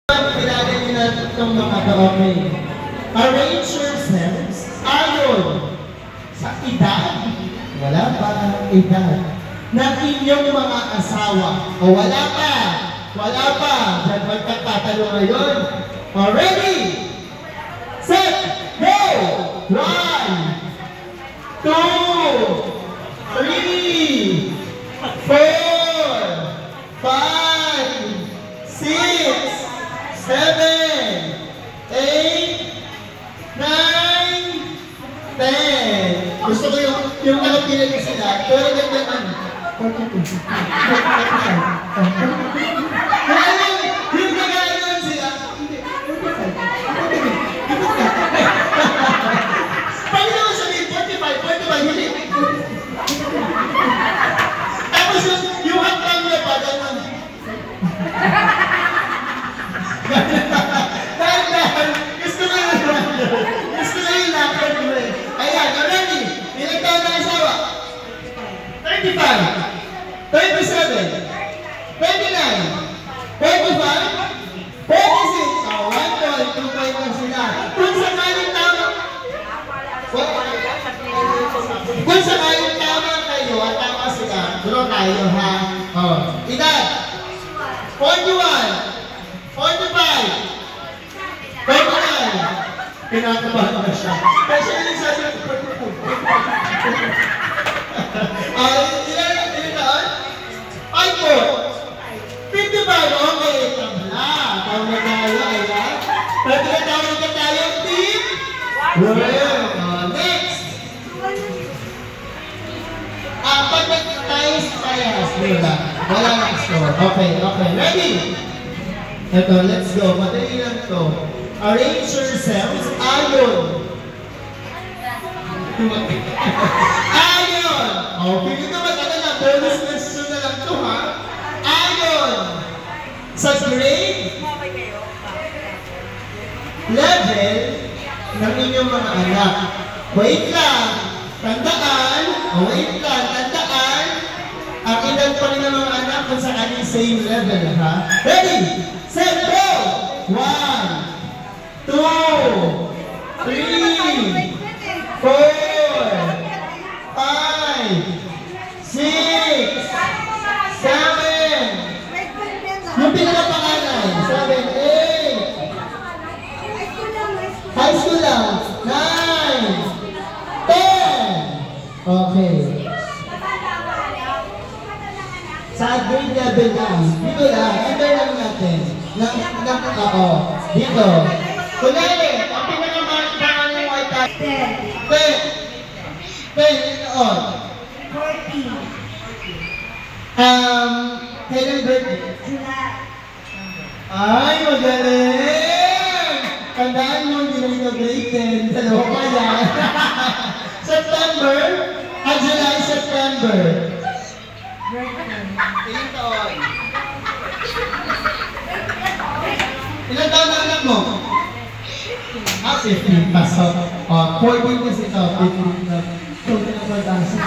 Kailangan nyo na itong mga ka-okay. Arrange yourselves ayon sa edad, wala pa edad, ng inyong mga asawa. O wala pa, dyan magkakatalo ngayon. O ready, set, go! 1, 2, 3, 4, 5, 6, 7, 8, 9, 10. Gusto ko yung nakapila ko sila, pero ganda ano. 42. Yung nagagalan sila. Pwede naman sabihin, 45, hindi. Tapos yung hanggang niya pa, gano'n. Dahil, gusto ko yung lakad mo eh. Ayan, already, ilang taon na asawa? 35, 37, 29, 45, 46. Oh, 1 point, 2 point lang sila. Kung sakaling tama kayo at tama sila, draw tayo ha. Oh, edad, 41, 45, 49. Kinakabahan na siya. Kasi yung sasabi ko. Ilan taon? 5 po. 55. Okay. Tawag na tayo. Ayan. Pwede na tawag na tayo. Team. Next. Pag tayo sa kayas, diba? Wala nang score. Okay. Ready? Ito, let's go. Madali lang to. Arrange yourselves ayon. Ayon! Okay, ito maganda na. Bonus question na lang ito, ha? Ayon! Sa grade level ng inyong mga anak. Wait lang. Tandaan. Ang edad pa rin ng mga anak kung sa aning same level, ha? Ready? Set, go! 1, 2, 3, 4, 5, 6, 7. Yung pinakapanganay. 7, 8. High school lang. 9, 10. Okay. Sa grade level lang. Dito lang. Enter lang natin. Dito. Kunwari, ang pinakamangan yung white card. 10. 10 on. 14. Kailan birthday? July. Ay, magaling! Tandaan mo, hindi na ito grade 10. Dalawa pa yan. September? July, September. Ilang taon? Ilang taon na anak mo? 15 pasok. 14 kasi ito. 15 na. Total na pagkasa.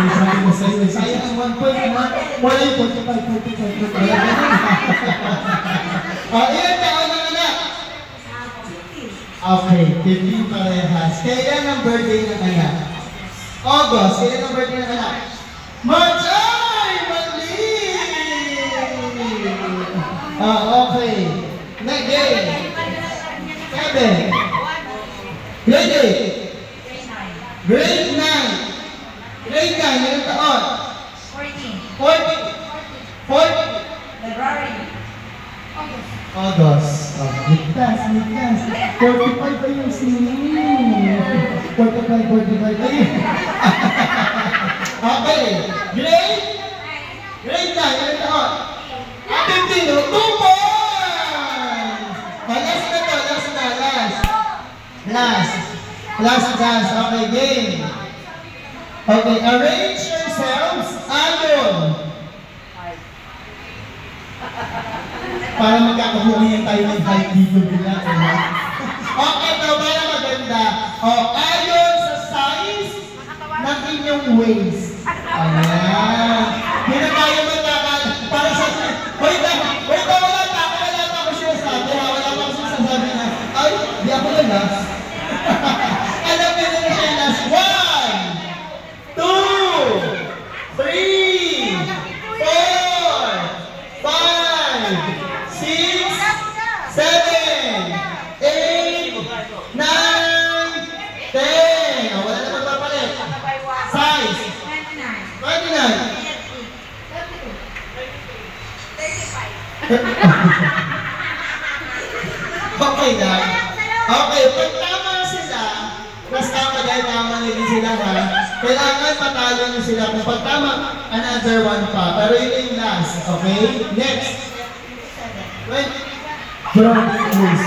Sabi mo sa'yo, sayang ang 1 point na. Wala yung 45. Ilan taon na anak? Okay, 15 parehas. Kailan ang birthday ng anak? August. Kailan ang birthday ng anak? March! Ay! Mali! Okay. Next game. 7. Grade 8. Grade 9. Grade 9. Ilang taon? 14. 40. February. August. Ligtas. 45 pa yung sinin. 45. Ayun. Okay. Grade 9. Ilang taon? 15. 2 points. Last. Okay, game. Okay, arrange yourselves ayon. Para magkakahulihan tayo ng height dito bila. Okay, ito para maganda. Ayon sa size ng inyong waist. Ayan. Hindi na tayo magkakahulihan. Para sa... Wait, wala pa ako sinasabi. last. Alam niyo na siya yung last. 1, 2, 3, 4, 5, 6, 7, 8, 9, 10. Oh, wala na magpapalit. Size. 29. Okay na. Okay, pag tama sila, mas tama dahil tama na din sila ha, kailangan matalo nyo sila. Kung pag tama, another one pa. Pero yun yung last, okay? Next. Wait. From English,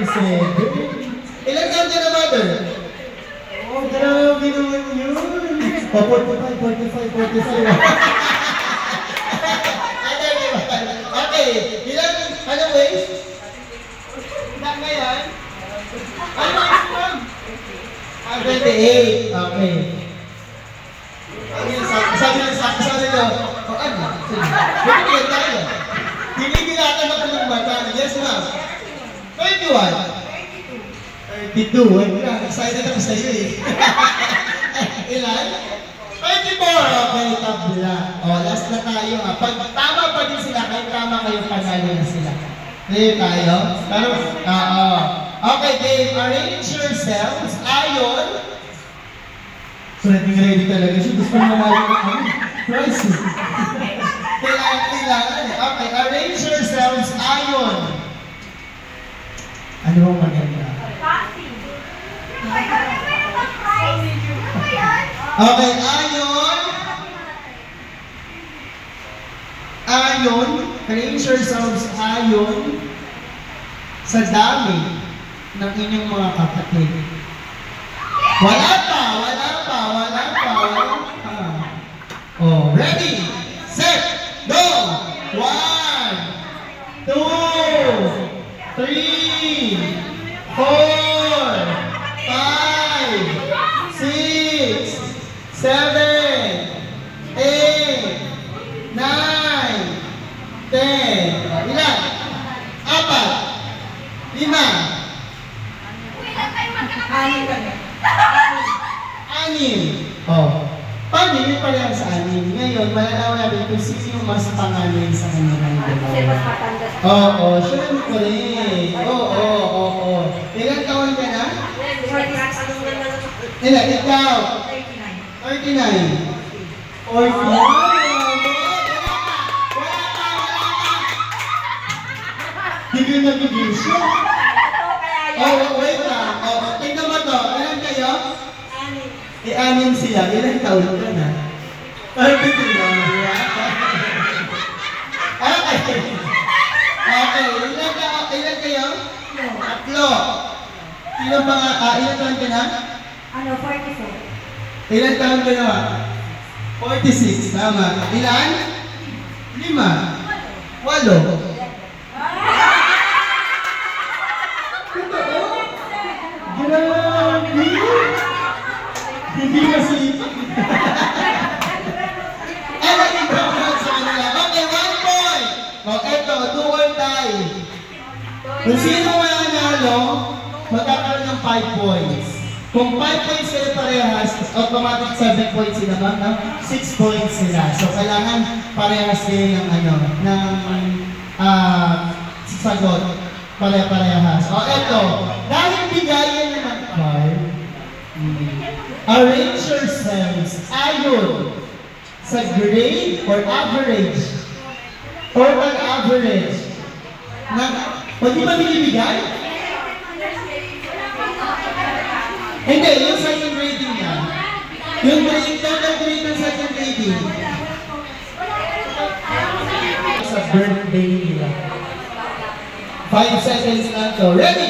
127. Ilan taon ka na, mother? Oh, grabe naman yun. Oh, 45, 45, 45. Okay, ilan, ano ways? Ilan ngayon? Ano ways mo? 28. Okay. Sabi nyo, o ano? Sige, tayo. Hinigilatan ako ng mata. Yes, ma'am. 21. 32. Wait lang, excited ako sa iyo eh. Ilan? 24. Okay, tabla. O, last na tayo ha. Pag tama pa din sila, kahit tama kayo, panalo na sila. Ngayon tayo. Pero, oo. Okay, game. Arrange yourselves. Ayon. So, ready talaga siya. Gusto mo naman yung price. Kailangan eh. Okay, arrange yourselves. Ayon. Ano bang maganda? Okay, ayon. Ayon. Arrange yourselves ayon sa dami ng inyong mga kapatid. Wala pa. Oh, ready, set, go! 1, 2, 3, 4, 5, 6, 7, 8, 9, 10. Ilan? 4, 5. 6. Oh. Paano yun parehang sa 6? Ngayon, malalaman natin kung sino yung mas panganay sa kanilang dalawa. Oo, syempre. Oo. Ilan taon ka na? Ilan? Ikaw? 39. 49. Hindi na nagigil siya. Wait lang. Tingnan mo to. Ilan kayo? 6 sila. Ilan taon ka na? 32 lang. Okay. Ilan kayo? 3. Sino ba nga? Ilan taon ka na? 44. Ilan taon ka na? 46. Tama. Ilan? 5. 8. Grabe! Hindi kasi. Naging progress sa kanila. Okay, 1 point. Eto, do or die. Kung sino mananalo, magkakaroon ng 5 points. Kung 5 points sila parehas, automatic 7 points sila, no? 6 points sila. So, kailangan parehas kayo ng sagot. Pare-parehas. Eto, dahil bigayan na ng card, arrange yourselves ayon sa grade or average. Total average. Di ba binibigay? Hindi, yung second grading niya. Yung total grade ng second grading. Sa birthday nila. 5 seconds na to. Ready?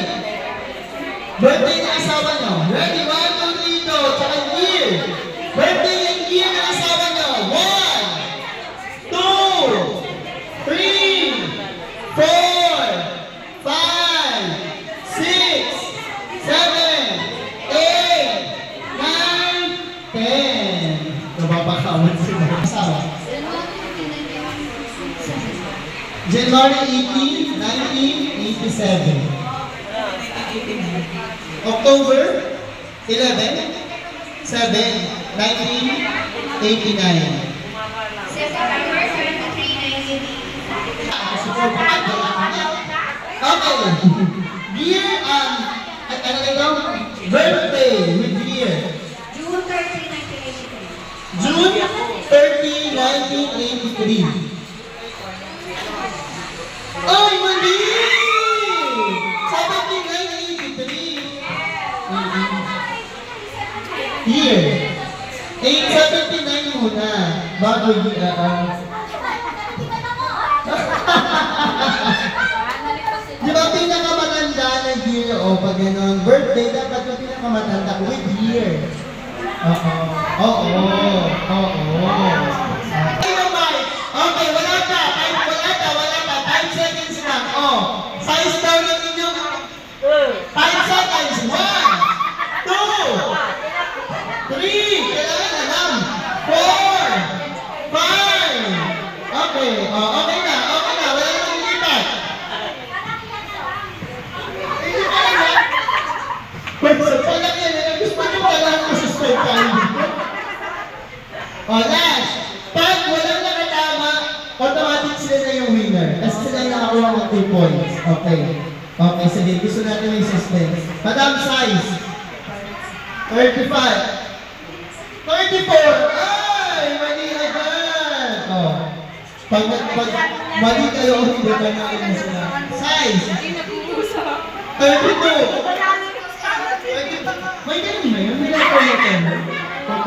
Birthday ng asawa nyo. Ready? 1, 2, 3, go. Tsaka year. Birthday and year ng asawa nyo. 1, 2, 3, 4, 5, 6, 7, 8, 9, 10. Nababakawan sila. Asawa. January 18, 1987. October 11, 7, 1989. September 23, 1980. Okay. Year, ano na ito? Birthday with year. June 30, 1983. June 30, 1983. Ay, mali! 7983. Year. 879 muna. Bago Di ba pinakamatanda na year o pag gano'n? Birthday, dapat yung pinakamatanda with year. Oo. Okay, wala pa. 5 seconds lang. Oh, size daw ng inyong 5 seconds. 1, 2, 3, kailangan alam. 4, 5. Okay, okay na. Wala nang lilipat. Pag yan, gusto nyo wala nang suspend tayo. Last. Pag walang nakatama, automatic sila na yung winner. Kasi sila yung nakakuha ng 2 points. Okay. Okay, sige. Gusto natin may suspense. Madam size. 35. 34. Ay! Mali agad. Pag mali kayo, hindi ba natin sila. Size. 32. May ganun ba yun? May letter mo ito.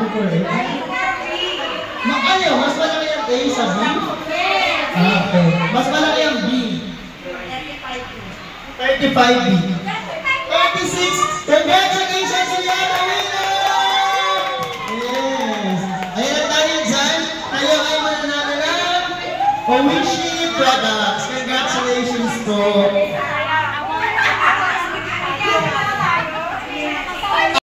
34. Ayaw, mas malaki ang A sa B? Okay. Mas malaki ang B. 35B. 36. Congratulations to Yara winner! Yes. Ayan ang tayo dyan. Tayo ay mananalo ng Oishi products. Congratulations po.